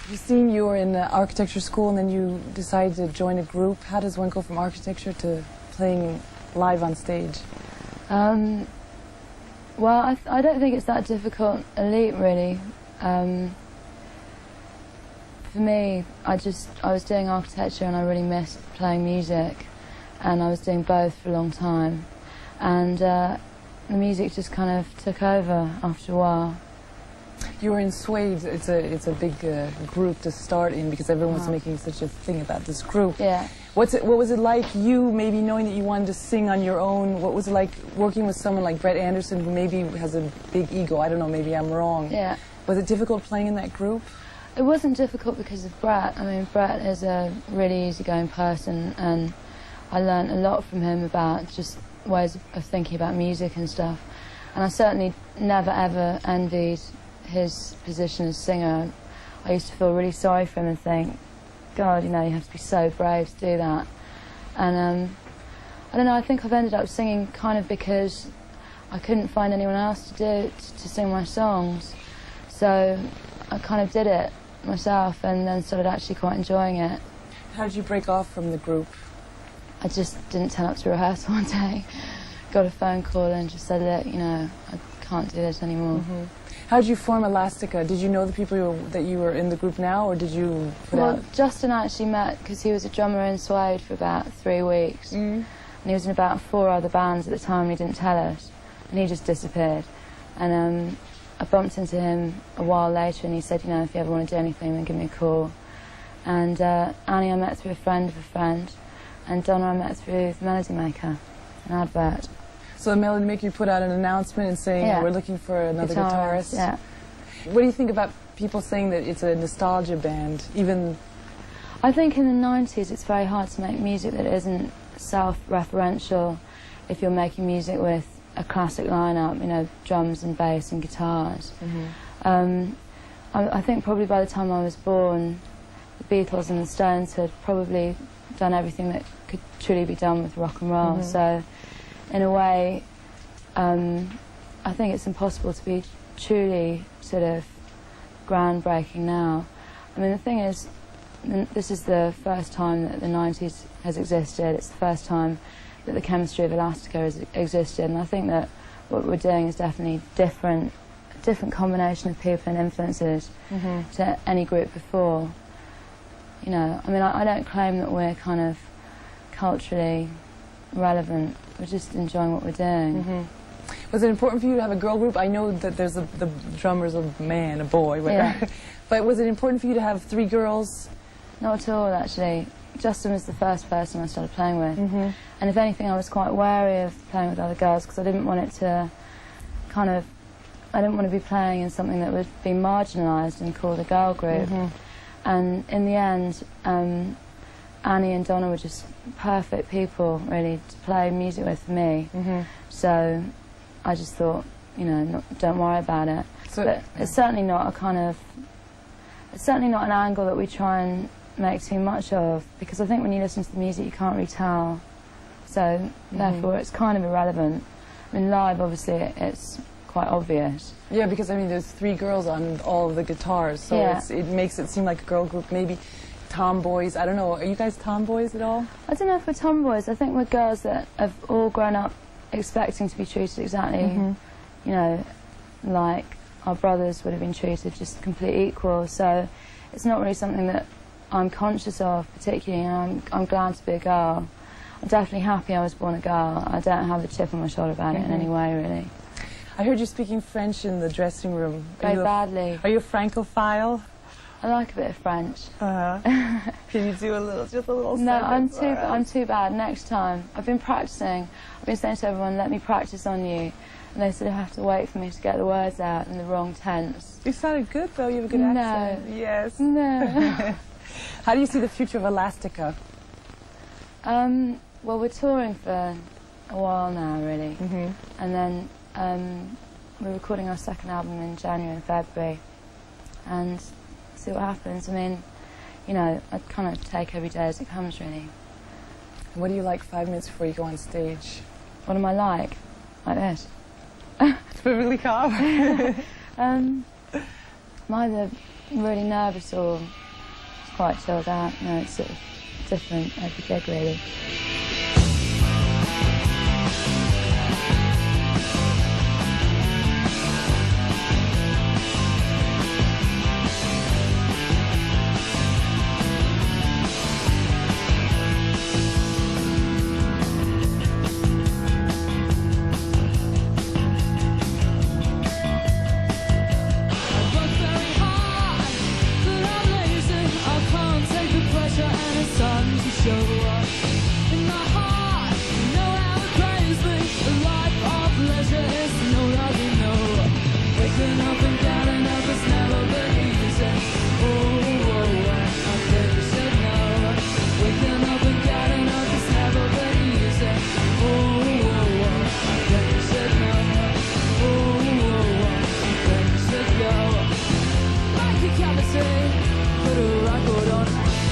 Justine, you were in architecture school and then you decided to join a group. How does one go from architecture to playing live on stage? Well, I don't think it's that difficult a leap, really. For me, I was doing architecture and I really missed playing music, and I was doing both for a long time, and the music just kind of took over after a while. You were in Suede. It's a big group to start in because everyone was making such a thing about this group. Yeah. What was it like, you maybe knowing that you wanted to sing on your own? What was it like working with someone like Brett Anderson, who maybe has a big ego? I don't know, maybe I'm wrong. Yeah. Was it difficult playing in that group? It wasn't difficult because of Brett. I mean, Brett is a really easygoing person, and I learned a lot from him about just ways of thinking about music and stuff. And I certainly never ever envied his position as singer. I used to feel really sorry for him and think, God, you know, you have to be so brave to do that. And I don't know, I think I've ended up singing kind of because I couldn't find anyone else to sing my songs. So I kind of did it myself and then started actually quite enjoying it. How did you break off from the group? I just didn't turn up to rehearsal one day. Got a phone call and just said, look, you know, I can't do this anymore. Mm-hmm. How did you form Elastica? Did you know the people that you were in the group now, or did you put out? Well, Justin actually met because he was a drummer in Suede for about 3 weeks. And he was in about 4 other bands at the time, he didn't tell us. And he just disappeared. And I bumped into him a while later and he said, you know, if you ever want to do anything, then give me a call. And Annie I met through a friend of a friend. And Donna I met through the Melody Maker, an advert. So the Melody Maker, you put out an announcement and saying, yeah, we're looking for another guitarist. Yeah. What do you think about people saying that it's a nostalgia band, even? I think in the 90s it's very hard to make music that isn't self-referential if you're making music with a classic lineup, you know, drums and bass and guitars. I think probably by the time I was born, the Beatles and the Stones had probably done everything that could truly be done with rock and roll. So in a way, I think it's impossible to be truly sort of groundbreaking now. I mean, the thing is, this is the first time that the 90s has existed. It's the first time that the chemistry of Elastica has existed, and I think that what we're doing is definitely a different combination of people and influences to any group before. You know, I mean, I don't claim that we're kind of culturally relevant. We're just enjoying what we're doing. Was it important for you to have a girl group? I know that there's the drummer's a man, a boy, whatever. Yeah. But was it important for you to have 3 girls? Not at all, actually. Justin was the first person I started playing with. And if anything, I was quite wary of playing with other girls because I didn't want it to kind of, I didn't want to be playing in something that would be marginalised and called a girl group. And in the end, Annie and Donna were just perfect people, really, to play music with for me. So I just thought, you know, don't worry about it. So, but it's certainly not a kind of, it's certainly not an angle that we try and make too much of, because I think when you listen to the music you can't really tell. So therefore it's kind of irrelevant. I mean, live, obviously, it's quite obvious. Yeah, because I mean, there's 3 girls on all of the guitars, so it makes it seem like a girl group. Maybe tomboys, I don't know. Are you guys tomboys at all? I don't know if we're tomboys. I think we're girls that have all grown up expecting to be treated exactly, you know, like our brothers would have been treated, just completely equal. So it's not really something that I'm conscious of particularly, and I'm glad to be a girl. I'm definitely happy I was born a girl. I don't have a chip on my shoulder about it in any way, really. I heard you speaking French in the dressing room. Very badly. Are you a Francophile? I like a bit of French. Can you do a little, just a little No, sentence? I'm too bad. Next time. I've been practicing. I've been saying to everyone, let me practice on you. And they sort of have to wait for me to get the words out in the wrong tense. You sounded good, though. You have a good accent. No. Yes. No. How do you see the future of Elastica? Well, we're touring for a while now, really. And then we're recording our 2nd album in January and February. And see what happens. I mean, you know, I kind of take every day as it comes, really. What do you like 5 minutes before you go on stage? What am I like? Like this. It's really calm. I'm either really nervous or quite chilled out. No, it's sort of different every gig really. Put a record on.